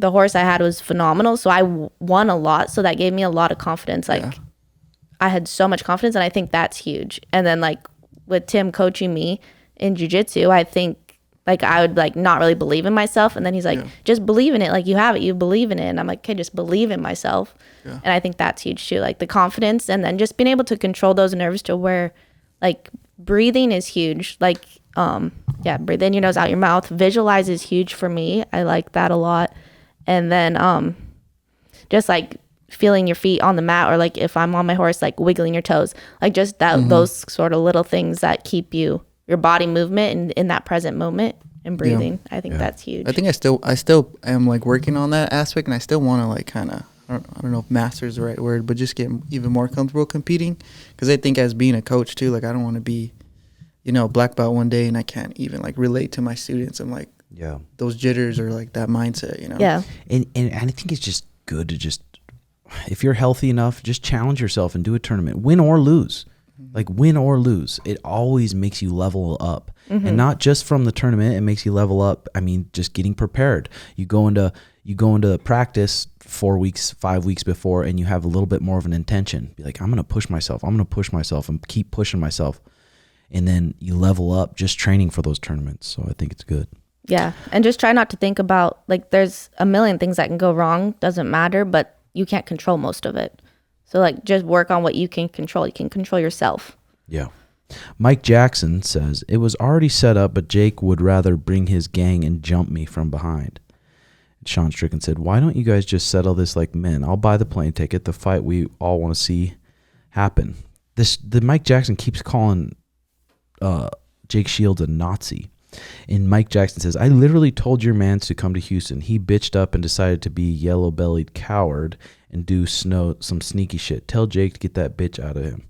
the horse I had was phenomenal. So I won a lot. So that gave me a lot of confidence. Like I had so much confidence and I think that's huge. And then like with Tim coaching me in jiu-jitsu, I think like I would like not really believe in myself. And then he's like, just believe in it. Like you have it, you believe in it. And I'm like, okay, just believe in myself. Yeah. And I think that's huge too. Like the confidence and then just being able to control those nerves to where like breathing is huge. Like, breathe in your nose, out your mouth. Visualize is huge for me. I like that a lot. And then just like feeling your feet on the mat or like if I'm on my horse, like wiggling your toes, like just that those sort of little things that keep your body movement and in that present moment and breathing. I think that's huge. I think I still am like working on that aspect and I still want to like kind of, I don't know if master is the right word, but just get even more comfortable competing. Because I think as being a coach too, like I don't want to be, you know, black belt one day and I can't even like relate to my students. I'm like, those jitters or like that mindset, you know? Yeah. And I think it's just good to just, if you're healthy enough, just challenge yourself and do a tournament, win or lose. Like win or lose, it always makes you level up. And not just from the tournament, it makes you level up. I mean, just getting prepared. You go into practice 4 weeks, 5 weeks before, and you have a little bit more of an intention. Be like, I'm going to push myself. I'm going to push myself and keep pushing myself. And then you level up just training for those tournaments. So I think it's good. Yeah. And just try not to think about, like, there's a million things that can go wrong. Doesn't matter, but you can't control most of it. So, like, just work on what you can control. You can control yourself. Yeah. Mike Jackson says, it was already set up, but Jake would rather bring his gang and jump me from behind. Sean Strickland said, why don't you guys just settle this like men? I'll buy the plane ticket, the fight we all want to see happen. The Mike Jackson keeps calling Jake Shields a Nazi. And Mike Jackson says, I literally told your mans to come to Houston. He bitched up and decided to be yellow-bellied coward and do some sneaky shit. Tell Jake to get that bitch out of him.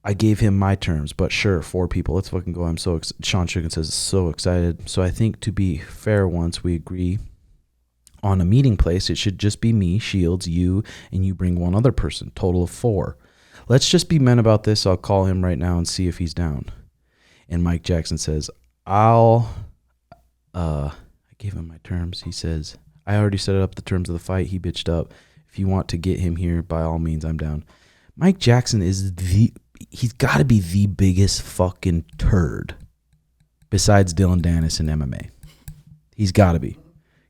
I gave him my terms, but sure, 4 people. Let's fucking go. I'm so Sean Strickland says, so excited. So I think to be fair, once we agree on a meeting place, it should just be me, Shields, you, and you bring one other person. Total of 4. Let's just be men about this. I'll call him right now and see if he's down. And Mike Jackson says, I gave him my terms. He says, I already set up the terms of the fight. He bitched up. If you want to get him here, by all means, I'm down. Mike Jackson is he's got to be the biggest fucking turd besides Dylan Dennis in MMA. He's got to be.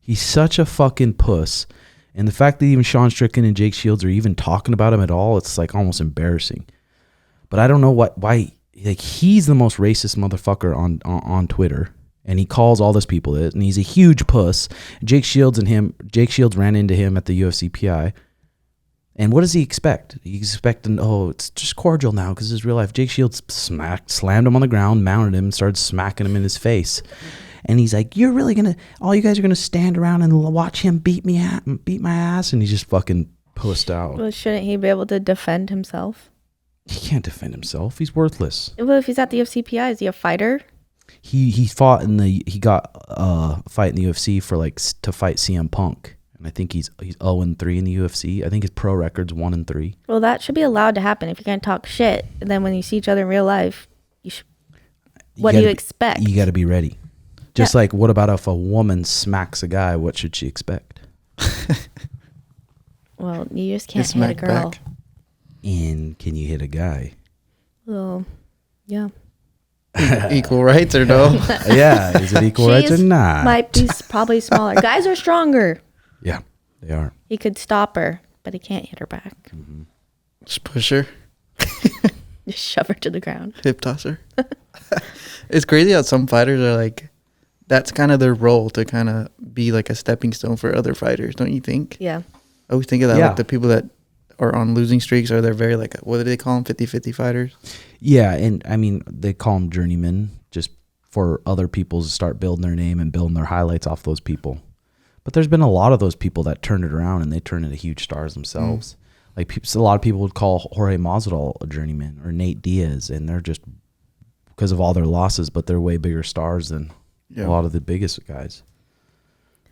He's such a fucking puss. And the fact that even Sean Strickland and Jake Shields are even talking about him at all, it's like almost embarrassing. But I don't know why. Like, he's the most racist motherfucker on Twitter, and he calls all those people it, and he's a huge puss. Jake Shields ran into him at the UFC PI, and what does he expect? He's expecting, it's just cordial now because it's real life. Jake Shields slammed him on the ground, mounted him, and started smacking him in his face. And he's like, you're really all you guys are gonna stand around and watch him beat my ass, and he's just fucking pussed out. Well, shouldn't he be able to defend himself? He can't defend himself. He's worthless. Well, if he's at the UFC PI, is he a fighter? He fought he got a fight in the UFC for to fight CM Punk, and I think he's 0-3 in the UFC. I think his pro record's 1-3. Well, that should be allowed to happen if you can't talk shit. And then when you see each other in real life, what do you expect? You got to be ready. Just like, what about if a woman smacks a guy? What should she expect? Well, you just can't hit a girl. Back. And can you hit a guy? Well, yeah. Equal rights or no? Yeah, is it equal rights or not? Might be probably smaller. Guys are stronger. Yeah, they are. He could stop her, but he can't hit her back. Mm-hmm. Just push her. Just shove her to the ground. Hip toss her. It's crazy how some fighters are like, that's kind of their role to kind of be like a stepping stone for other fighters, don't you think? Yeah. I always think of that, like the people that are on losing streaks, or they're very like, what do they call them, 50-50 fighters? Yeah, and I mean, they call them journeymen just for other people to start building their name and building their highlights off those people. But there's been a lot of those people that turned it around and they turned into huge stars themselves. Like a lot of people would call Jorge Masvidal a journeyman or Nate Diaz, and they're just because of all their losses, but they're way bigger stars than a lot of the biggest guys.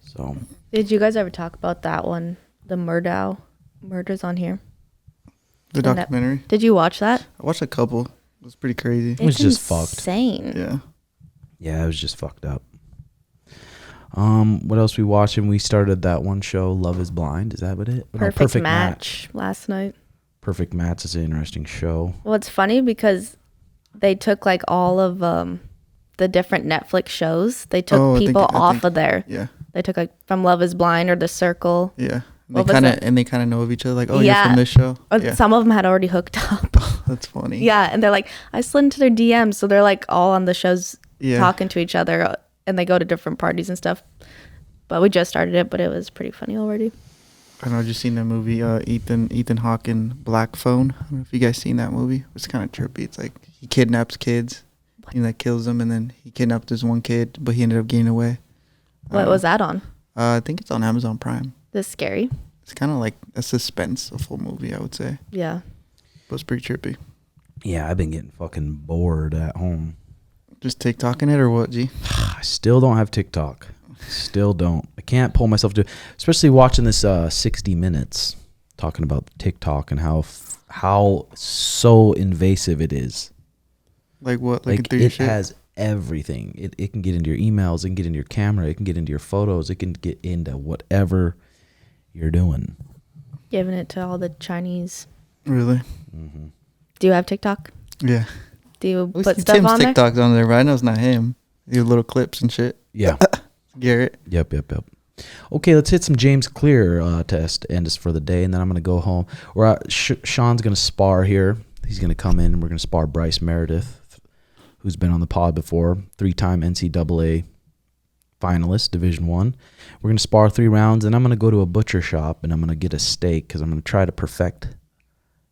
So, did you guys ever talk about that one, the murders on here? The documentary. Did you watch that? I watched a couple. It was pretty crazy. It was just fucked. Insane. Yeah, it was just fucked up. What else we watching? We started that one show, Love Is Blind. Is that what it? Perfect Match last night. Perfect Match is an interesting show. Well, it's funny because they took like all of the different Netflix shows. They took people off of there. Yeah. They took like from Love Is Blind or The Circle. Yeah. They kind of know of each other. Like, oh, you're from this show. Some of them had already hooked up. That's funny. Yeah, and they're like, I slid into their DMs, so they're like all on the shows talking to each other, and they go to different parties and stuff. But we just started it, but it was pretty funny already. I know, I just seen that movie, Ethan Hawke and Black Phone. I don't know if you guys seen that movie. It's kind of trippy. It's like he kidnaps kids, and like kills them, and then he kidnapped this one kid, but he ended up getting away. What was that on? I think it's on Amazon Prime. This scary? It's kind of like a suspenseful movie, I would say. Yeah. But it's pretty trippy. Yeah, I've been getting fucking bored at home. Just TikToking it or what, G? I still don't have TikTok. Still don't. I can't pull myself to, especially watching this 60 Minutes talking about TikTok and how so invasive it is. Like what? Like it has everything. It can get into your emails. It can get into your camera. It can get into your photos. It can get into whatever you're doing. Giving it to all the Chinese. Really? Mm-hmm. Do you have TikTok? Yeah. Do you put Tim's stuff on there? TikTok's on there, but I know it's not him. These little clips and shit. Yeah. Garrett. Yep. Okay, let's hit some James Clear test and just for the day, and then I'm going to go home. Sean's going to spar here. He's going to come in, and we're going to spar Bryce Meredith, who's been on the pod before, 3-time NCAA finalist, Division I. We're going to spar 3 rounds, and I'm going to go to a butcher shop, and I'm going to get a steak because I'm going to try to perfect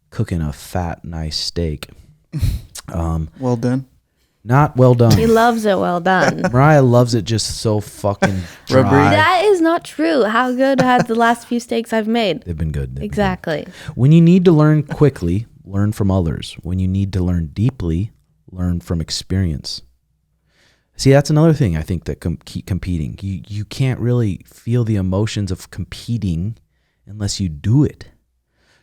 cooking a fat, nice steak. Well done. Not well done. He loves it well done. Mariah loves it just so fucking dry. Rubbery. That is not true. How good have the last few steaks I've made? They've been good. Exactly. When you need to learn quickly, learn from others. When you need to learn deeply, learn from experience. See, that's another thing I think that keep competing. You can't really feel the emotions of competing unless you do it.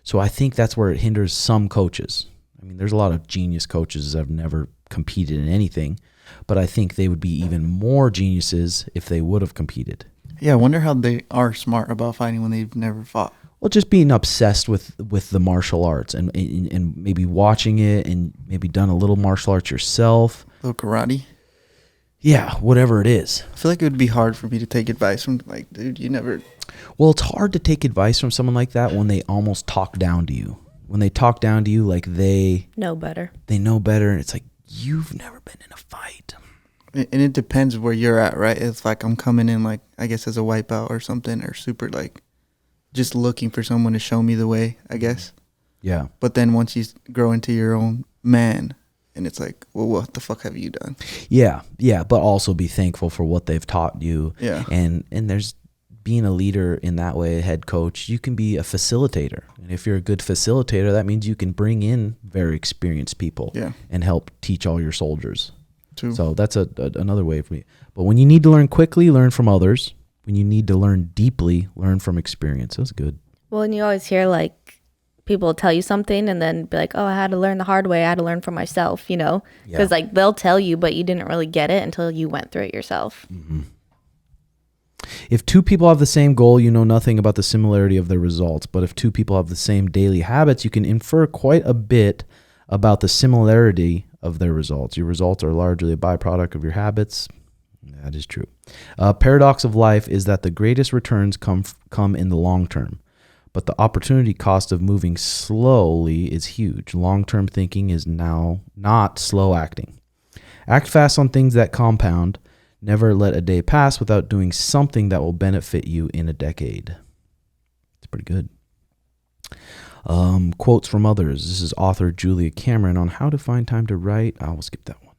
So I think that's where it hinders some coaches. I mean, there's a lot of genius coaches that have never competed in anything, but I think they would be even more geniuses if they would have competed. Yeah, I wonder how they are smart about fighting when they've never fought. Well, just being obsessed with the martial arts and maybe watching it and maybe done a little martial arts yourself. A little karate. Yeah, whatever it is. I feel like it would be hard for me to take advice from, like, dude, you never... Well, it's hard to take advice from someone like that when they almost talk down to you. When they talk down to you like they know better. They know better, and it's like, you've never been in a fight. And it depends where you're at, right? It's like I'm coming in, like, I guess as a wipeout or something, or super, like, just looking for someone to show me the way, I guess. Yeah. But then once you grow into your own man, and it's like, well, what the fuck have you done? Yeah, but also be thankful for what they've taught you. Yeah. And there's being a leader in that way, a head coach, you can be a facilitator. And if you're a good facilitator, that means you can bring in very experienced people and help teach all your soldiers. True. So that's another way for me. But when you need to learn quickly, learn from others. When you need to learn deeply, learn from experience. That's good. Well, and you always hear, like, people tell you something and then be like, oh, I had to learn the hard way. I had to learn for myself, you know? Because, like, they'll tell you, but you didn't really get it until you went through it yourself. Mm-hmm. If 2 people have the same goal, you know nothing about the similarity of their results. But if 2 people have the same daily habits, you can infer quite a bit about the similarity of their results. Your results are largely a byproduct of your habits. That is true. Paradox of life is that the greatest returns come in the long term. But the opportunity cost of moving slowly is huge. Long-term thinking is now not slow acting. Act fast on things that compound. Never let a day pass without doing something that will benefit you in a decade. It's pretty good. Quotes from others. This is author Julia Cameron on how to find time to write. I will skip that one.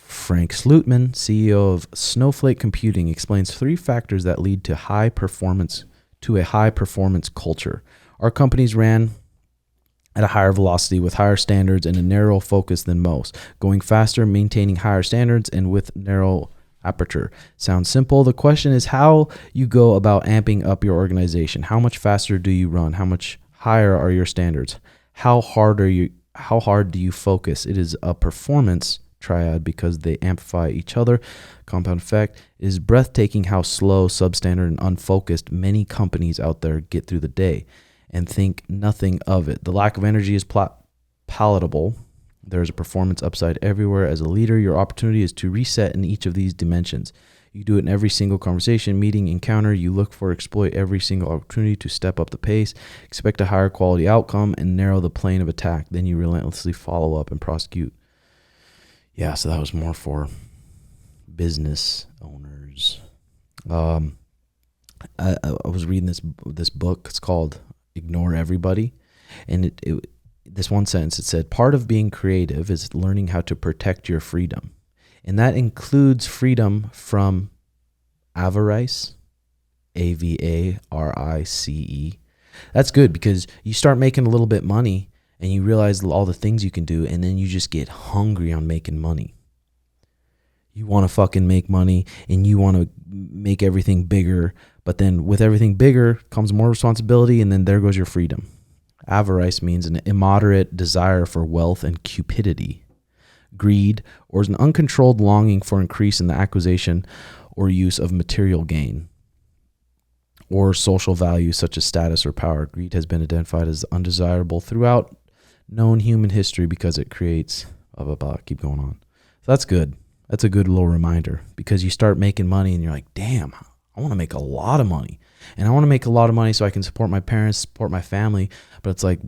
Frank Slootman, CEO of Snowflake Computing, explains 3 factors that lead to a high performance culture. Our companies ran at a higher velocity with higher standards and a narrow focus than most, going faster, maintaining higher standards, and with narrow aperture. Sounds simple. The question is how you go about amping up your organization. How much faster do you run? How much higher are your standards? How hard do you focus? It is a performance triad because they amplify each other. Compound effect. It is breathtaking how slow, substandard, and unfocused many companies out there get through the day and think nothing of it. The lack of energy is palatable. There's a performance upside everywhere. As a leader, your opportunity is to reset in each of these dimensions. You do it in every single conversation, meeting, encounter. You look for, exploit every single opportunity to step up the pace, expect a higher quality outcome, and narrow the plane of attack. Then you relentlessly follow up and prosecute. Yeah, so that was more for business owners. I was reading this book. It's called Ignore Everybody. And this one sentence, it said, part of being creative is learning how to protect your freedom. And that includes freedom from avarice, Avarice. That's good because you start making a little bit money and you realize all the things you can do, and then you just get hungry on making money. You want to fucking make money and you want to make everything bigger, but then with everything bigger comes more responsibility, and then there goes your freedom. Avarice means an immoderate desire for wealth and cupidity. Greed, or is an uncontrolled longing for increase in the acquisition or use of material gain or social value such as status or power. Greed has been identified as undesirable throughout known human history because it creates blah, blah, blah. Keep going on. So that's good. That's a good little reminder because you start making money and you're like, damn, I want to make a lot of money. And I want to make a lot of money so I can support my parents, support my family. But it's like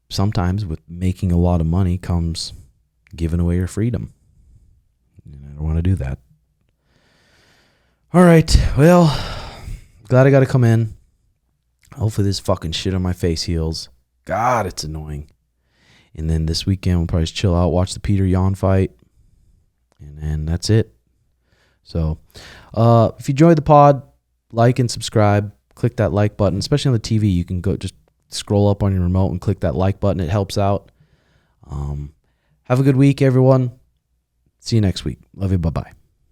sometimes with making a lot of money comes giving away your freedom. And I don't want to do that. All right. Well, glad I got to come in. Hopefully this fucking shit on my face heals. God, it's annoying. And then this weekend we'll probably just chill out, watch the Petr Yan fight. And then that's it. So if you enjoyed the pod, like and subscribe. Click that like button, especially on the TV. You can go just scroll up on your remote and click that like button. It helps out. Have a good week, everyone. See you next week. Love you. Bye-bye.